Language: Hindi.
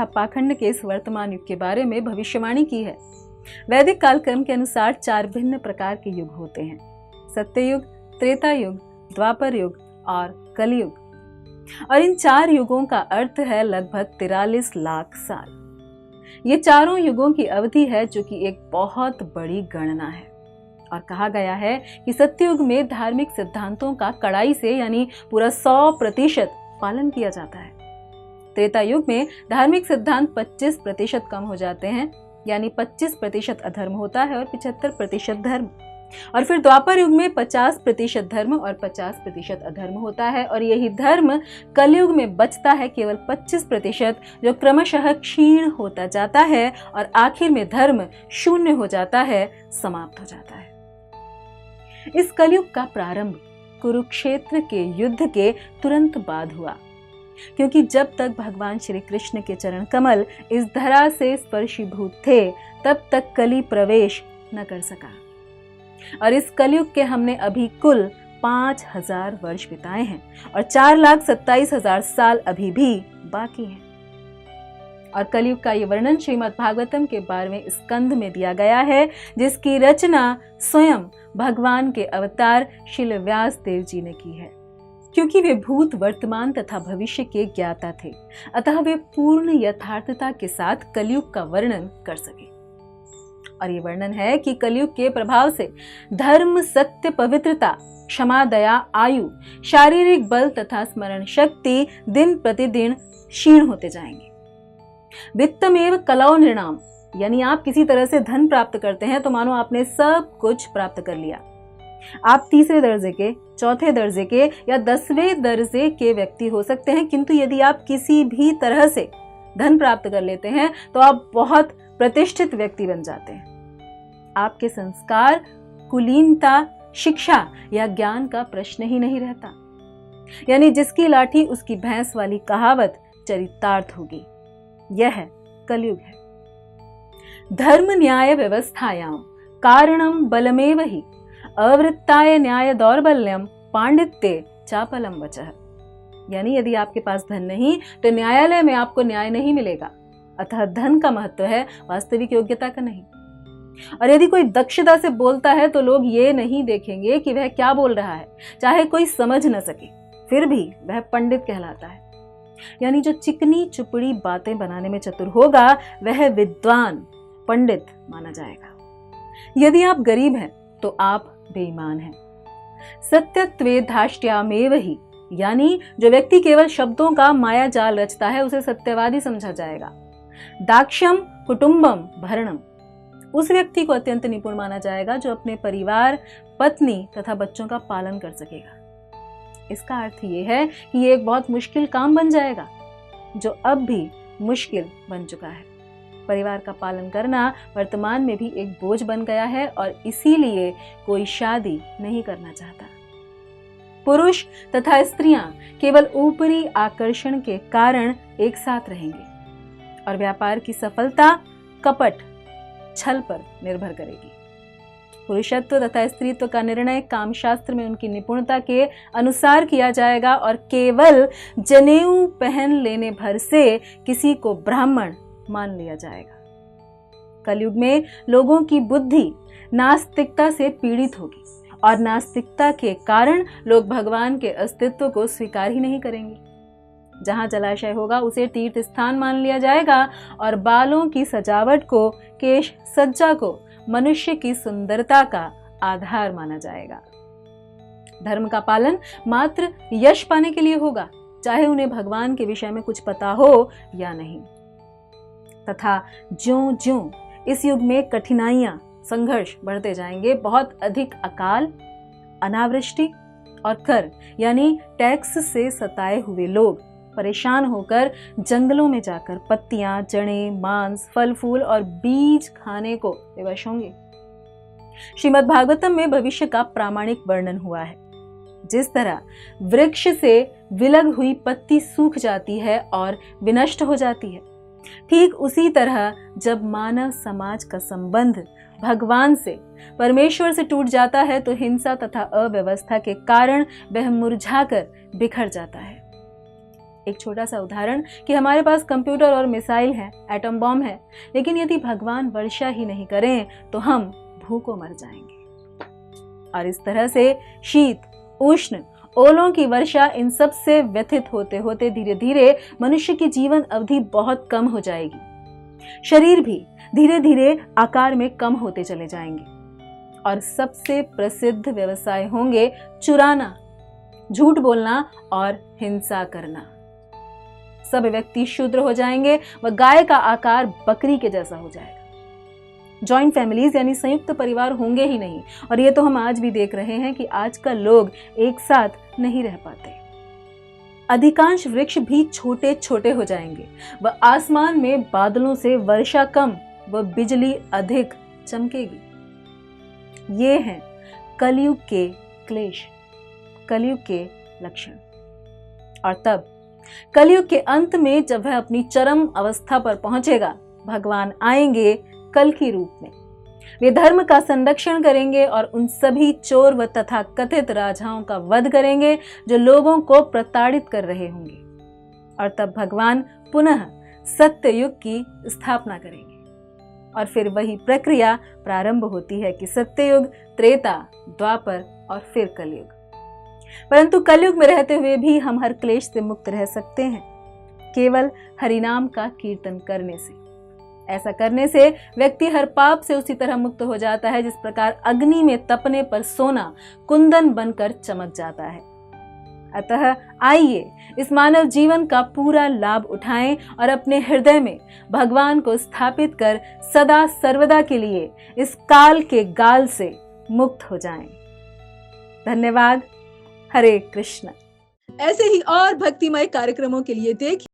पाखंड के इस वर्तमान युग के बारे में भविष्यवाणी की है। वैदिक कालक्रम के अनुसार 4 भिन्न प्रकार के युग होते हैं: सत्ययुग, त्रेता युग, द्वापर युग और कलयुग। और इन 4 युगों का अर्थ है लगभग 43 लाख साल। ये चारों युगों की अवधि है, जो कि एक बहुत बड़ी गणना है। और कहा गया है कि सत्ययुग में धार्मिक सिद्धांतों का कड़ाई से यानी पूरा 100% पालन किया जाता है। त्रेता युग में धार्मिक सिद्धांत 25% कम हो जाते हैं, यानी 25% अधर्म होता है और 75% धर्म। और फिर द्वापर युग में 50% धर्म और 50% अधर्म होता है, और यही धर्म कलयुग में बचता है केवल 25%, जो क्रमशः क्षीण होता जाता है और आखिर में धर्म शून्य हो जाता है, समाप्त हो जाता है। इस कलयुग का प्रारंभ कुरुक्षेत्र के युद्ध के तुरंत बाद हुआ, क्योंकि जब तक भगवान श्री कृष्ण के चरण कमल इस धरा से स्पर्शीभूत थे, तब तक कली प्रवेश न कर सका। और इस कलयुग के हमने अभी कुल 5000 वर्ष बिताए हैं और 4,27,000 साल अभी भी बाकी हैं। और कलयुग का ये वर्णन श्रीमद् भागवतम के 12वें स्कंध में दिया गया है, जिसकी रचना स्वयं भगवान के अवतार श्रील व्यास देव जी ने की है। क्योंकि वे भूत, वर्तमान तथा भविष्य के ज्ञाता थे, अतः वे पूर्ण यथार्थता के साथ कलयुग का वर्णन कर सके। और ये वर्णन है कि कलयुग के प्रभाव से धर्म, सत्य, पवित्रता, क्षमा, दया, आयु, शारीरिक बल तथा स्मरण शक्ति दिन प्रतिदिन क्षीण होते जाएंगे। वित्तमेव कलौ नृणाम, यानी आप किसी तरह से धन प्राप्त करते हैं तो मानो आपने सब कुछ प्राप्त कर लिया। आप तीसरे दर्जे के, चौथे दर्जे के या 10वें दर्जे के व्यक्ति हो सकते हैं, किंतु यदि आप किसी भी तरह से धन प्राप्त कर लेते हैं तो आप बहुत प्रतिष्ठित व्यक्ति बन जाते हैं। आपके संस्कार, कुलीनता, शिक्षा या ज्ञान का प्रश्न ही नहीं रहता। यानी जिसकी लाठी उसकी भैंस वाली कहावत चरितार्थ होगी। यह कलयुग है। धर्म न्याय व्यवस्थायां कारणम बलमेव ही अवृत्ताय न्याय दौर्बल्यम पांडित्य चापलम वचः। यानी यदि आपके पास धन नहीं तो न्यायालय में आपको न्याय नहीं मिलेगा। अतः धन का महत्व है, वास्तविक योग्यता का नहीं। और यदि कोई दक्षता से बोलता है तो लोग ये नहीं देखेंगे कि वह क्या बोल रहा है, चाहे कोई समझ न सके, फिर भी वह पंडित कहलाता है। यानी जो चिकनी चुपड़ी बातें बनाने में चतुर होगा वह विद्वान, पंडित माना जाएगा। यदि आप गरीब हैं तो आप बेईमान हैं। सत्यत्वे धाष्ट्यामेव ही, यानी जो व्यक्ति केवल शब्दों का माया जाल रचता है उसे सत्यवादी समझा जाएगा। दाक्ष्यम कुटुंबम भरणम, उस व्यक्ति को अत्यंत निपुण माना जाएगा जो अपने परिवार, पत्नी तथा बच्चों का पालन कर सकेगा। इसका अर्थ ये है कि ये एक बहुत मुश्किल काम बन जाएगा, जो अब भी मुश्किल बन चुका है। परिवार का पालन करना वर्तमान में भी एक बोझ बन गया है और इसीलिए कोई शादी नहीं करना चाहता। पुरुष तथा स्त्रियां केवल ऊपरी आकर्षण के कारण एक साथ रहेंगे और व्यापार की सफलता कपट, छल पर निर्भर करेगी। पुरुषत्व तथा स्त्रीत्व का निर्णय कामशास्त्र में उनकी निपुणता के अनुसार किया जाएगा और केवल जनेऊ पहन लेने भर से किसी को ब्राह्मण मान लिया जाएगा। कलयुग में लोगों की बुद्धि नास्तिकता से पीड़ित होगी और नास्तिकता के कारण लोग भगवान के अस्तित्व को स्वीकार ही नहीं करेंगे। जहां जलाशय होगा उसे तीर्थ स्थान मान लिया जाएगा और बालों की सजावट को, केश सज्जा को मनुष्य की सुंदरता का आधार माना जाएगा। धर्म का पालन मात्र यश पाने के लिए होगा, चाहे उन्हें भगवान के विषय में कुछ पता हो या नहीं। तथा ज्यों-ज्यों इस युग में कठिनाइयां, संघर्ष बढ़ते जाएंगे, बहुत अधिक अकाल, अनावृष्टि और कर यानी टैक्स से सताए हुए लोग परेशान होकर जंगलों में जाकर पत्तियां, जड़ें, मांस, फल फूल और बीज खाने को विवश होंगे। श्रीमद् भागवतम में भविष्य का प्रामाणिक वर्णन हुआ है। जिस तरह वृक्ष से विलग हुई पत्ती सूख जाती है और विनष्ट हो जाती है, ठीक उसी तरह जब मानव समाज का संबंध भगवान से, परमेश्वर से टूट जाता है तो हिंसा तथा अव्यवस्था के कारण वह मुरझाकर बिखर जाता है। एक छोटा सा उदाहरण कि हमारे पास कंप्यूटर और मिसाइल है, एटम बॉम्ब है, लेकिन यदि भगवान वर्षा ही नहीं करें तो हम भूखों मर जाएंगे। और इस तरह से शीत, उष्ण, ओलों की वर्षा, इन सब से व्यथित होते होते धीरे धीरे मनुष्य की जीवन अवधि बहुत कम हो जाएगी। शरीर भी धीरे धीरे आकार में कम होते चले जाएंगे और सबसे प्रसिद्ध व्यवसाय होंगे चुराना, झूठ बोलना और हिंसा करना। सब व्यक्ति शूद्र हो जाएंगे व गाय का आकार बकरी के जैसा हो जाएगा। जॉइंट फैमिलीज यानी संयुक्त परिवार होंगे ही नहीं, और ये तो हम आज भी देख रहे हैं कि आजकल लोग एक साथ नहीं रह पाते। अधिकांश वृक्ष भी छोटे छोटे हो जाएंगे व आसमान में बादलों से वर्षा कम व बिजली अधिक चमकेगी। ये हैं कलयुग के क्लेश, कलयुग के लक्षण। और तब कलयुग के अंत में जब वह अपनी चरम अवस्था पर पहुंचेगा, भगवान आएंगे कल की रूप में। वे धर्म का संरक्षण करेंगे और उन सभी चोर व तथा कथित राजाओं का वध करेंगे जो लोगों को प्रताड़ित कर रहे होंगे। और तब भगवान पुनः सत्य युग की स्थापना करेंगे और फिर वही प्रक्रिया प्रारंभ होती है कि सत्ययुग, त्रेता, द्वापर और फिर कलयुग। परंतु कलयुग में रहते हुए भी हम हर क्लेश से मुक्त रह सकते हैं, केवल हरिनाम का कीर्तन करने से। ऐसा करने से व्यक्ति हर पाप से उसी तरह मुक्त हो जाता है जिस प्रकार अग्नि में तपने पर सोना कुंदन बनकर चमक जाता है। अतः आइए इस मानव जीवन का पूरा लाभ उठाएं और अपने हृदय में भगवान को स्थापित कर सदा सर्वदा के लिए इस काल के गाल से मुक्त हो जाएं। धन्यवाद। हरे कृष्ण। ऐसे ही और भक्तिमय कार्यक्रमों के लिए देखिए